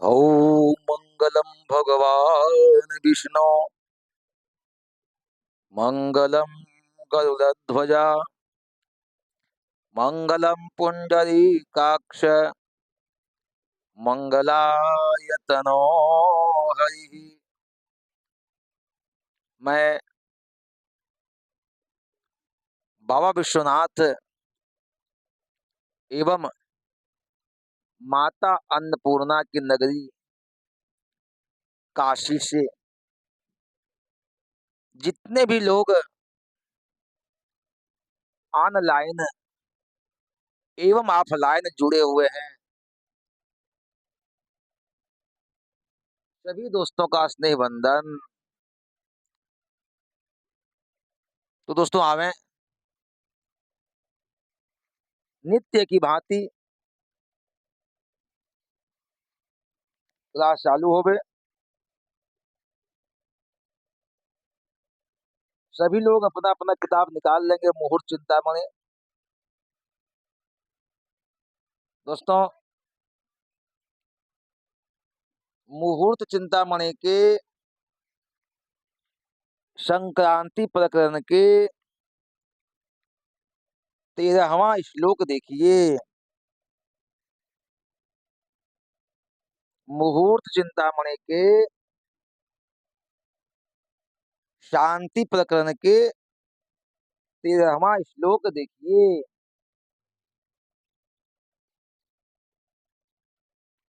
ॐ मङ्गलं भगवान् विष्णु मङ्गलं गरुडध्वजा मङ्गलं पुण्डरीकाक्ष मङ्गलायतनो हरिः। मैं बाबा विश्वनाथ एवं माता अन्नपूर्णा की नगरी काशी से जितने भी लोग ऑनलाइन एवं ऑफलाइन जुड़े हुए हैं, सभी दोस्तों का स्नेह बंधन। तो दोस्तों आवे नित्य की भांति क्लास चालू हो गए। सभी लोग अपना अपना किताब निकाल लेंगे मुहूर्त चिंतामणि। दोस्तों, मुहूर्त चिंतामणि के संक्रांति प्रकरण के 13वां श्लोक देखिए। मुहूर्त चिंतामणि के शांति प्रकरण के 13वां श्लोक देखिए।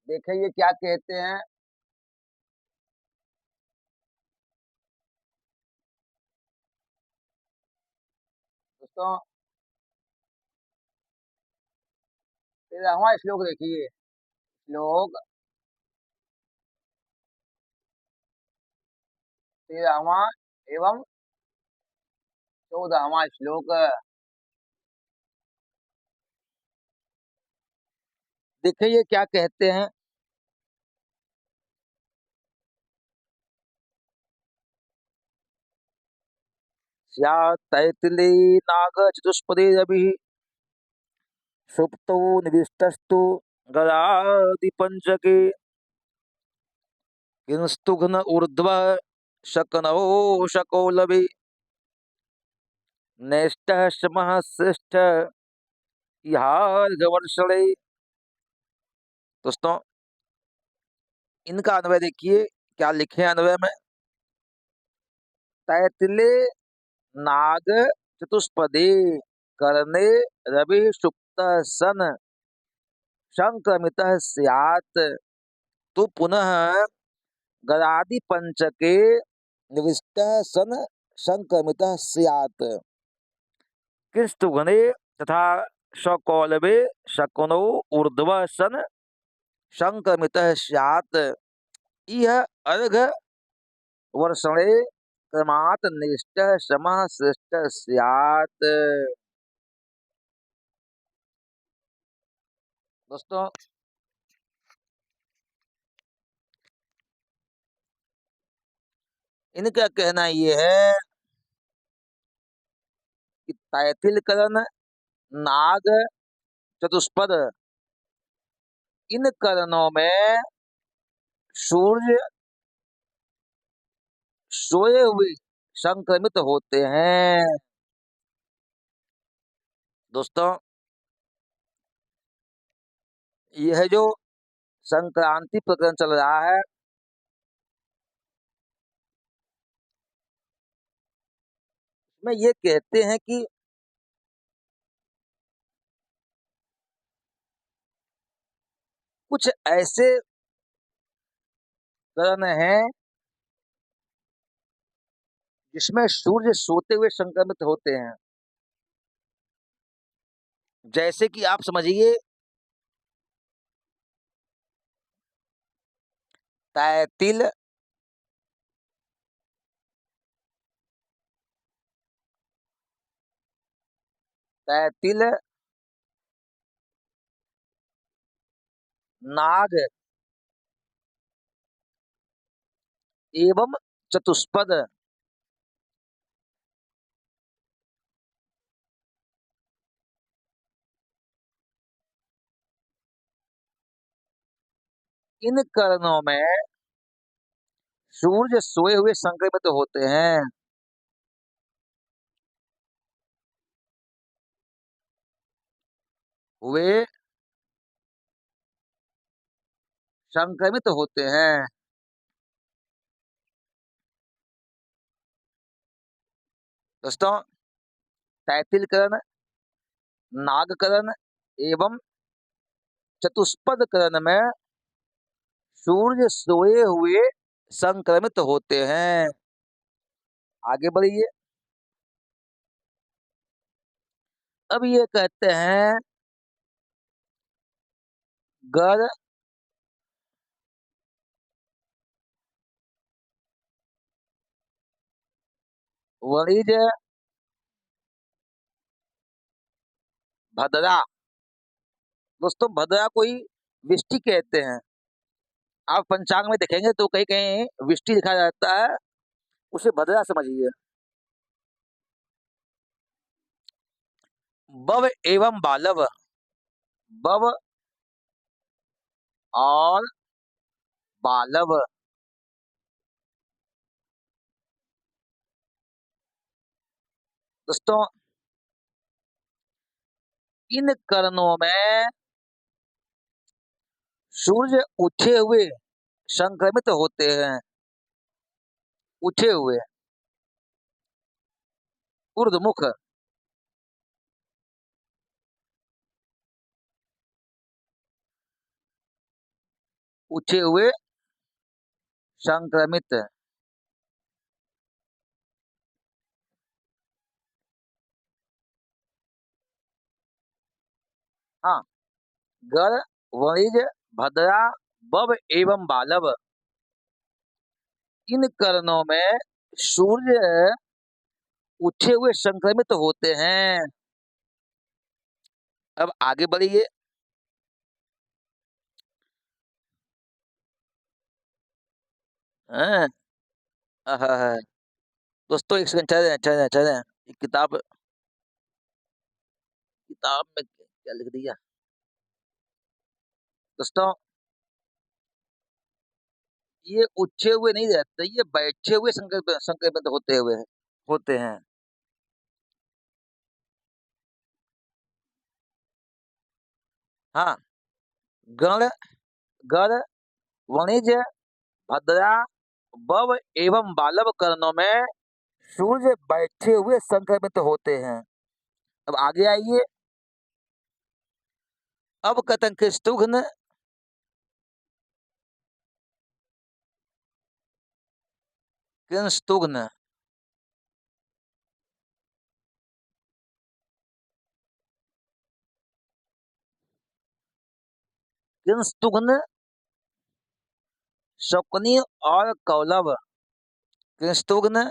देखिए ये क्या कहते हैं। दोस्तों, 13वां श्लोक देखिए। श्लोक 13वां एवं 14वां श्लोक। देखिए ये क्या कहते हैं। स्यात् तैतिले नाग चतुष्पदे रविः सुप्तो निविष्टस्तु गदादिपञ्चके किंस्तुघ्न ऊर्ध्वः शकनौ शकोलवे नेष्टः शमः श्रेष्ठ इहार्घवर्षणे। दोस्तों, इनका अन्वय देखिए क्या लिखे हैं अन्वय में। तैतिले नाग चतुष्पदे करने रवि सुप्त सन संक्रमितः स्यात् तो पुनः गदादि पंचके निविष्टः सन संक्रमितः स्यात् किंस्तुघ्ने तथा शकौलवे शकुनौ ऊर्ध्व सन संक्रमितः स्यात् इह अर्घ वर्षणे क्रमात् निष्ठः समः श्रेष्ठ स्यात्। दोस्तों, इनका कहना ये है कि तैतिल करण नाग चतुष्पद इन करणों में सूर्य सोए हुए संक्रमित होते हैं। दोस्तों, यह जो संक्रांति प्रकरण चल रहा है, में ये कहते हैं कि कुछ ऐसे करण हैं जिसमें सूर्य सोते हुए संक्रमित होते हैं। जैसे कि आप समझिए तैतिल तैतिल नाग एवं चतुष्पद इन करणों में सूर्य सोए हुए संक्रमित होते हैं। वे संक्रमित होते हैं। दोस्तों, तैतिल करण, नागकरण एवं चतुष्पद करण में सूर्य सोए हुए संक्रमित होते हैं। आगे बढ़िए। अब ये कहते हैं गर वणिज भद्रा। दोस्तों, भद्रा को ही वृष्टि कहते हैं। आप पंचांग में देखेंगे तो कहीं कहीं वृष्टि लिखा जाता है, उसे भद्रा समझिए। बव एवं बालव। बव और बालव। दोस्तों, इन करणों में सूर्य उठे हुए संक्रमित होते हैं। उठे हुए, ऊर्ध्वमुख। उठे हुए संक्रमित। हाँ, गर वणिज भद्रा बव एवं बालव। इन करणों में सूर्य उठे हुए संक्रमित होते हैं। अब आगे बढ़िए। हैं? आहा, दोस्तों एक सेकंड, चल रहे हैं। एक किताब किताब में क्या लिख दिया। दोस्तों, ये उठे हुए नहीं रहते, ये बैठे हुए संक्रमित संक्रमित होते हैं। हाँ, गण गण वणिज भद्रा बव एवं बालव करणों में सूर्य बैठे हुए संक्रमित होते हैं। अब आगे आइए। अब कहते हैं कृष्णस्तुघ्न। कृष्णस्तुघ्न, शकुनी और कौलव। कृष्णस्तुघ्न,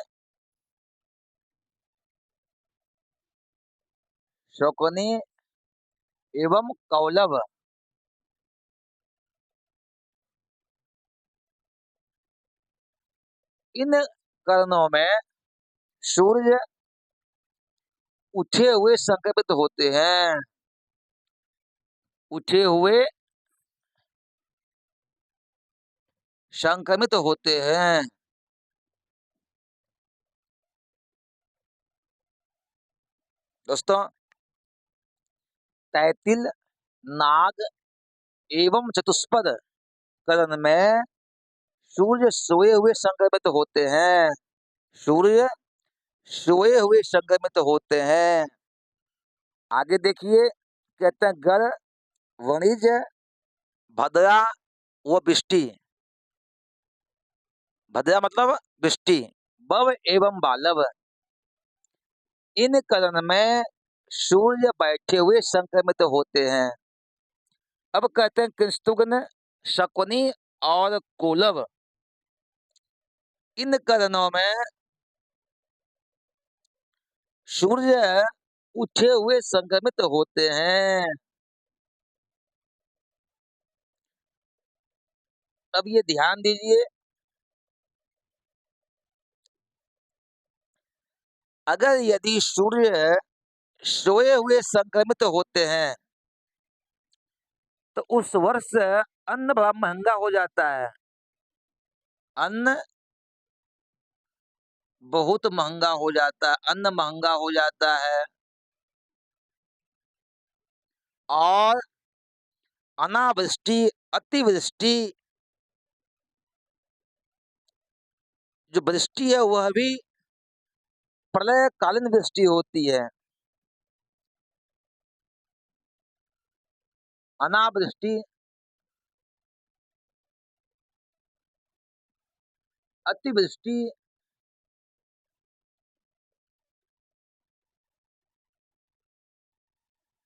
शकुनी एवं कौलव। इन करणों में सूर्य उठे हुए संक्रमित होते हैं। उठे हुए संक्रमित होते हैं। दोस्तों, तैतिल, नाग एवं चतुष्पद करण में सूर्य सोए हुए संक्रमित होते हैं। सूर्य सोए हुए संक्रमित होते हैं। आगे देखिए, कहते हैं गर वणिज भद्रा व वृष्टि। भद्रा मतलब वृष्टि। बव एवं बालव। इन करण में सूर्य बैठे हुए संक्रमित होते हैं। अब कहते हैं कृष्णस्तुघ्न, शकुनी और कोलव। इन करणों में सूर्य उठे हुए संक्रमित होते हैं। अब ये ध्यान दीजिए, अगर यदि सूर्य सोए हुए संक्रमित होते हैं तो उस वर्ष अन्न बड़ा महँगा हो जाता है। अन्न बहुत महँगा हो जाता है, अन्न महँगा हो जाता है और अनावृष्टि, अतिवृष्टि जो वृष्टि है वह भी प्रलयकालीन वृष्टि होती है। अनावृष्टि, अतिवृष्टि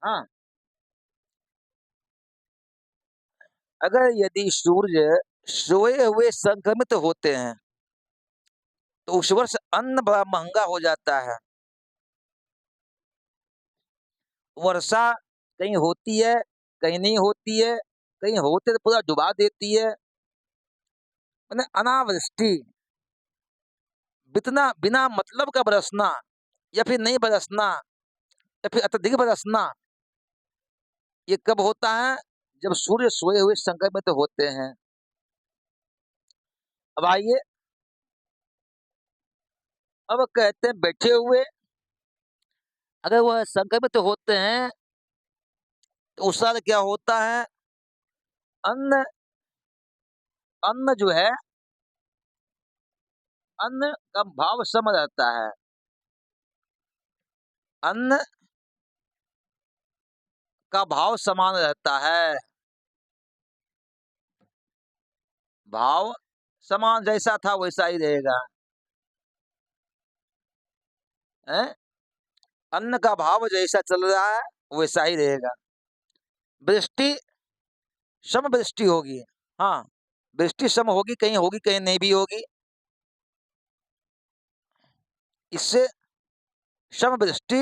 हाँ, अगर यदि सूर्य सोए हुए संक्रमित होते हैं, तो उस वर्ष अन्न बड़ा महँगा हो जाता है। वर्षा कहीं होती है, कहीं नहीं होती है, कहीं होते तो पूरा डुबा देती है। माने अनावृष्टि, बितना बिना मतलब का बरसना या फिर नहीं बरसना या फिर अत्यधिक बरसना, ये कब होता है? जब सूर्य सोए हुए संक्रमित होते हैं। अब आइए, अब कहते हैं बैठे हुए, अगर वह संक्रमित होते हैं, तो उस साल क्या होता है? अन्न अन्न जो है, अन्न का भाव सम रहता है। अन्न का भाव समान रहता है। भाव समान जैसा था वैसा ही रहेगा। हैं? अन्न का भाव जैसा चल रहा है वैसा ही रहेगा। वृष्टि सम वृष्टि होगी। हाँ, वृष्टि सम होगी कहीं नहीं भी होगी। इससे सम वृष्टि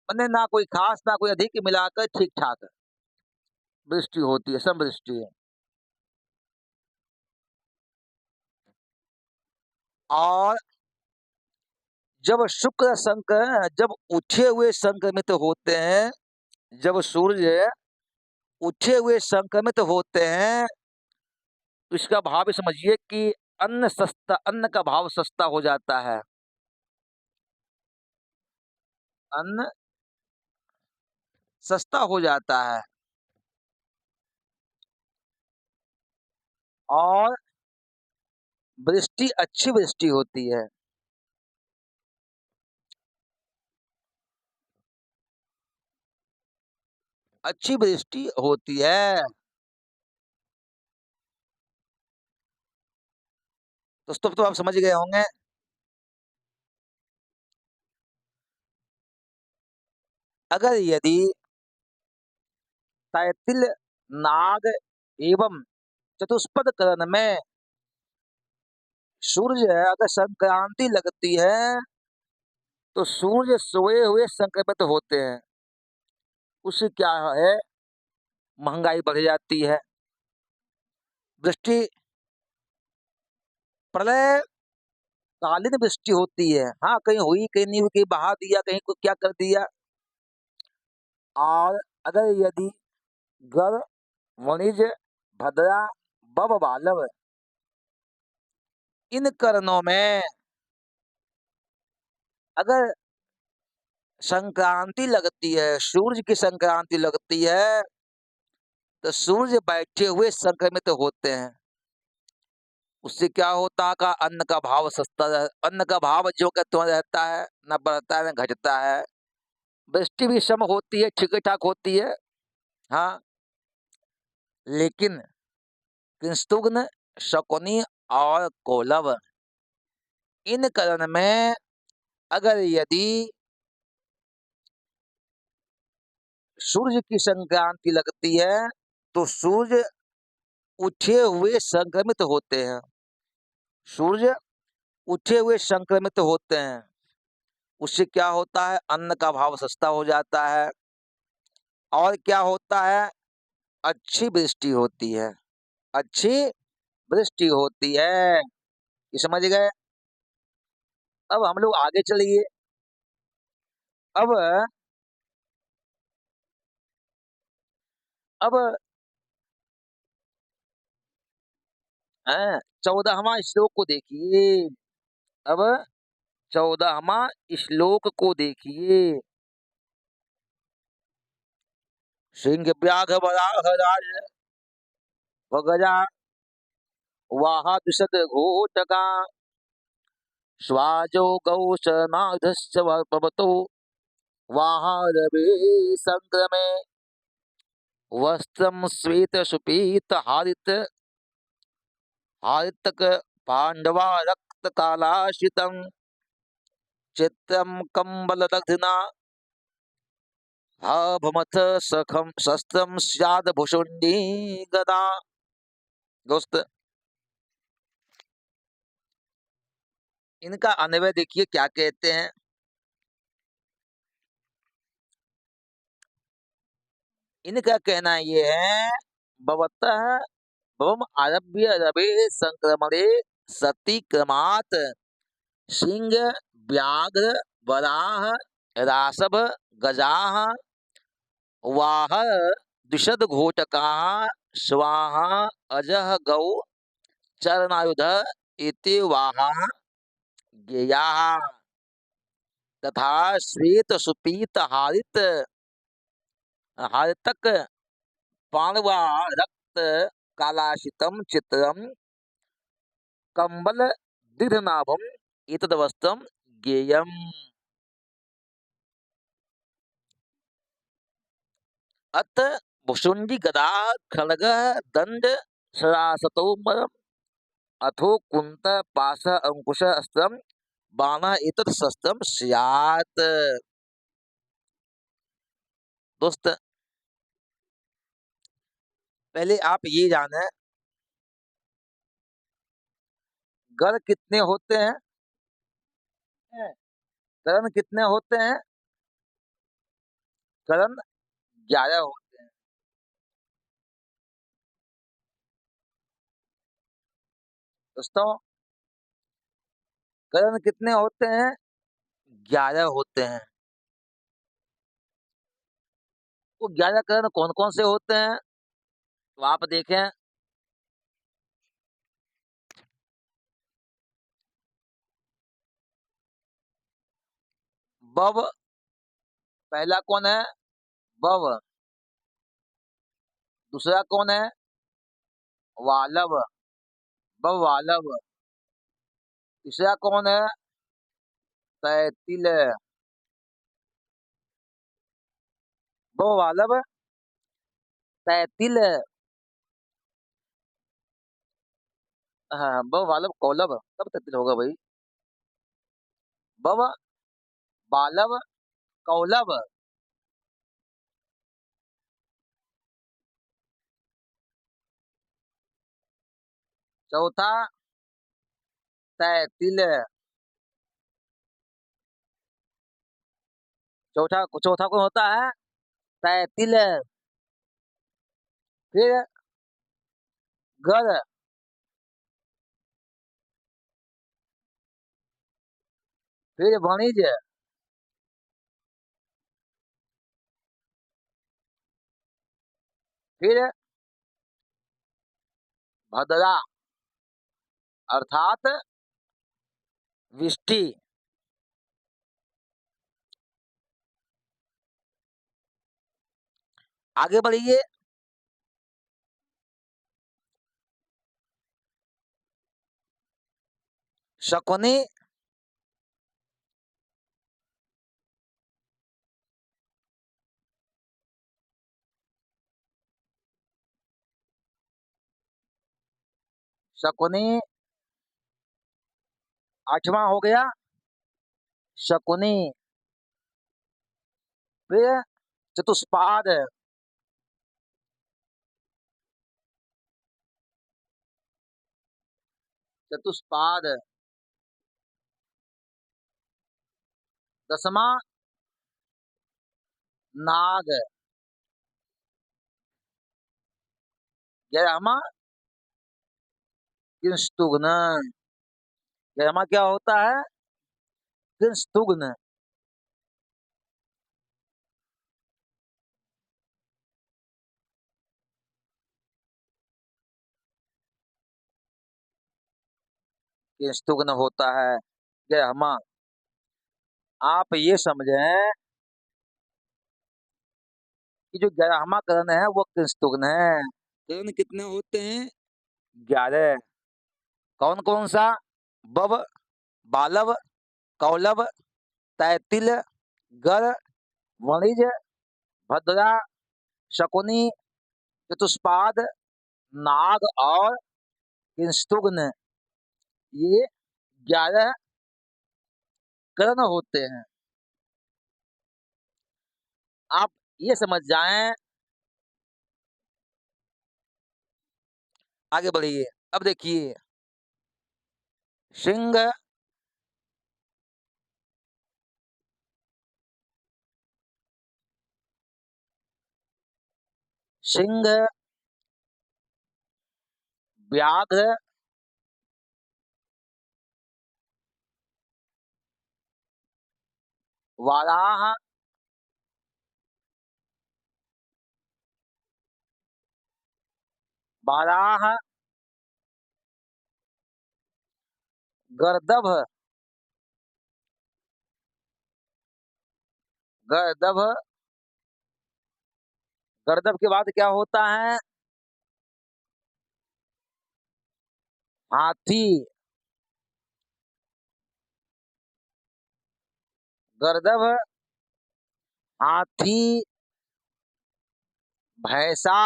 माने ना कोई खास ना कोई अधिक, मिलाकर ठीक ठाक वृष्टि होती है, सम वृष्टि। और जब उठे हुए संक्रमित होते हैं, जब सूर्य उठे हुए संक्रमित होते हैं, तो इसका भाव भी समझिए कि अन्न का भाव सस्ता हो जाता है। अन्न सस्ता हो जाता है और वृष्टि अच्छी वृष्टि होती है। अच्छी वृष्टि होती है। दोस्तों, तो आप समझ गए होंगे। अगर यदि तैतिल, नाग एवं चतुष्पद करण में सूर्य अगर संक्रांति लगती है, तो सूर्य सोए हुए संक्रमित होते हैं। उससे क्या है? महंगाई बढ़ जाती है। वृष्टि प्रलय कालीन वृष्टि होती है। हाँ, कहीं हुई, कहीं नहीं हुई, कहीं बहा दिया, कहीं को क्या कर दिया। और अगर यदि गर, वणिज, भद्रा, बब बालव, इन करणों में अगर संक्रांति लगती है, सूर्य की संक्रांति लगती है, तो सूर्य बैठे हुए संक्रमित होते हैं। उससे क्या होता है का अन्न का भाव जो का त्यों रहता है, न बढ़ता है न घटता है। वृष्टि भी सम होती है, ठीक ठाक होती है। हाँ, लेकिन कृष्णुग्न, शकुनी और कोलव, इन करण में अगर यदि सूर्य की संक्रांति लगती है, तो सूर्य उठे हुए संक्रमित होते हैं। सूर्य उठे हुए संक्रमित होते हैं। उससे क्या होता है? अन्न का भाव सस्ता हो जाता है और क्या होता है? अच्छी वृष्टि होती है। अच्छी वृष्टि होती है। ये समझ गए? अब हम लोग आगे चलिए। अब अब हैं। 14वां श्लोक को देखिए। अब 14वां श्लोक को देखिए। सिंह व्याघ्र वराह राज वगजा वाहा द्विषद घोटका स्वाजो गौशनाधस्य भवतो वाहारवे संक्रमे वस्त्रं श्वेत सुपीत हारितक पांडवा रक्त कालाशितं चित्रं कंबलदग्धना भमथ सखम शस्त्रम स्याद भुषुंडी गदा। दोस्त, इनका अन्वय देखिए क्या कहते हैं। इनका कहना ये है, भवतः भवम आरभ्य रवे संक्रमणे सती क्रमात् सिंह व्याघ्र वराह रासभ गजाः वाह द्विषद घोटकाः स्वाहा अजः गौ चरणायुध इति वाहा ज्ञेयाः तथा श्वेत सुपीत हारितक पाणवा रक्त कालाशितम चित्रम कंबल दीर्घनाभम एतद्वस्त्रम ज्ञेयम्। अत भुषुंडी गदा खड्ग दंड सरासतोमरम अथो कुंत पाश अंकुश अस्त्रम बाण एतत् शस्त्रम स्यात्। दोस्त, पहले आप ये जाने, गढ़ कितने होते हैं? करण कितने होते हैं? करण 11 होते हैं। दोस्तों, करण कितने होते हैं? 11 होते हैं। वो 11 करण कौन कौन से होते हैं? तो आप देखें, बव पहला कौन है? बव। दूसरा कौन है? वालव, बव वालव। तीसरा कौन है? तैतिल, बव वालव तैतिल। हाँ, बव वालव कौलव, तब तैतिल होगा भाई। बव बालव कौलव। चौथा तैतिल। चौथा चौथा कौन होता है? तैतिल। फिर गढ़, फिर वणिज, फिर भद्रा अर्थात विष्टि। आगे बढ़िए। शकुनी, शकुनी 8वां हो गया। शकुनी। फिर चतुष्पाद, चतुष्पाद। 10वां नाग। 11वां कृष्णतुग्न। 11वां क्या होता है? कृष्णतुग्न। किंस्तुग्न होता है। ग्यारहवां, आप ये समझें कि जो 11वां करण है वो किंस्तुग्न है। करण कितने होते हैं? 11। कौन कौन सा? बव, बालव, कौलव, तैतिल, गर, वणिज, भद्रा, शकुनी, चतुष्पाद, नाग और किंस्तुग्न, ये 11 कर्ण होते हैं। आप ये समझ जाएं, आगे बढ़िए। अब देखिए, सिंह, सिंह, व्याघ्र, वाराह, बाराह, गर्दभ, गर्दभ, गर्दभ के बाद क्या होता है? हाथी, गर्दभ, हाथी, भैंसा,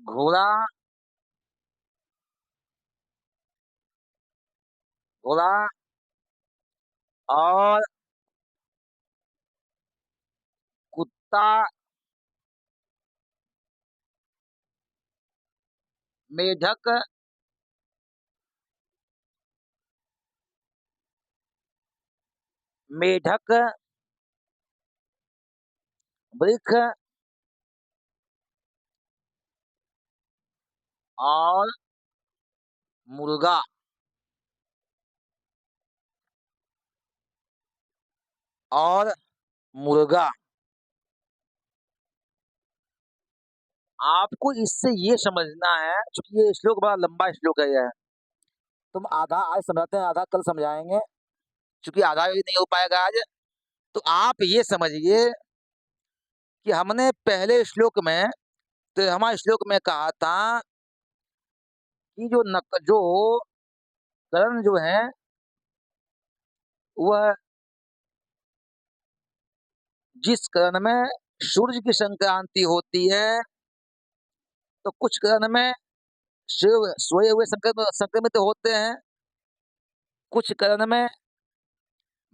घोड़ा, घोड़ा और कुत्ता, मेढक, मेढक, वृक्ष और मुर्गा। और मुर्गा। आपको इससे ये समझना है, चूंकि ये श्लोक बड़ा लंबा श्लोक है यह, तुम आधा आज समझाते हैं, आधा कल समझाएंगे, चूंकि आधा भी नहीं हो पाएगा आज। तो आप ये समझिए कि हमने पहले श्लोक में, तो हमारे श्लोक में कहा था कि जो करण जो है वह जिस करण में सूर्य की संक्रांति होती है, तो कुछ करण में सोए हुए संक्रमित होते हैं, कुछ करण में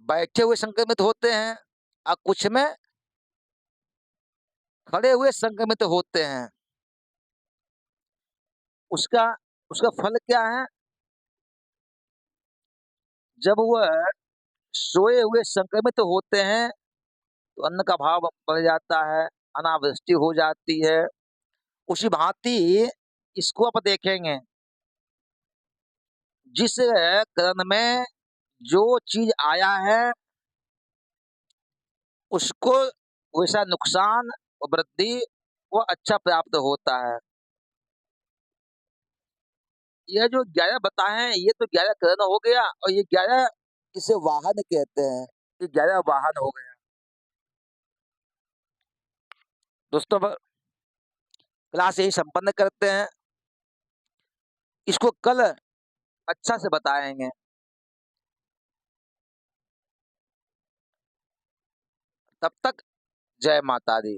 बैठे हुए संक्रमित होते हैं और कुछ में खड़े हुए संक्रमित होते हैं। उसका उसका फल क्या है? जब वह सोए हुए संक्रमित होते हैं तो अन्न का भाव बढ़ जाता है, अनावृष्टि हो जाती है। उसी भांति इसको आप देखेंगे, जिस करण में जो चीज आया है उसको वैसा नुकसान और वृद्धि वो अच्छा प्राप्त होता है। यह जो 11 बताए हैं ये तो 11 करण हो गया, और ये 11 इसे वाहन कहते हैं, ये 11 वाहन हो गया। दोस्तों, क्लास यही संपन्न करते हैं, इसको कल अच्छा से बताएंगे। तब तक जय माता दी।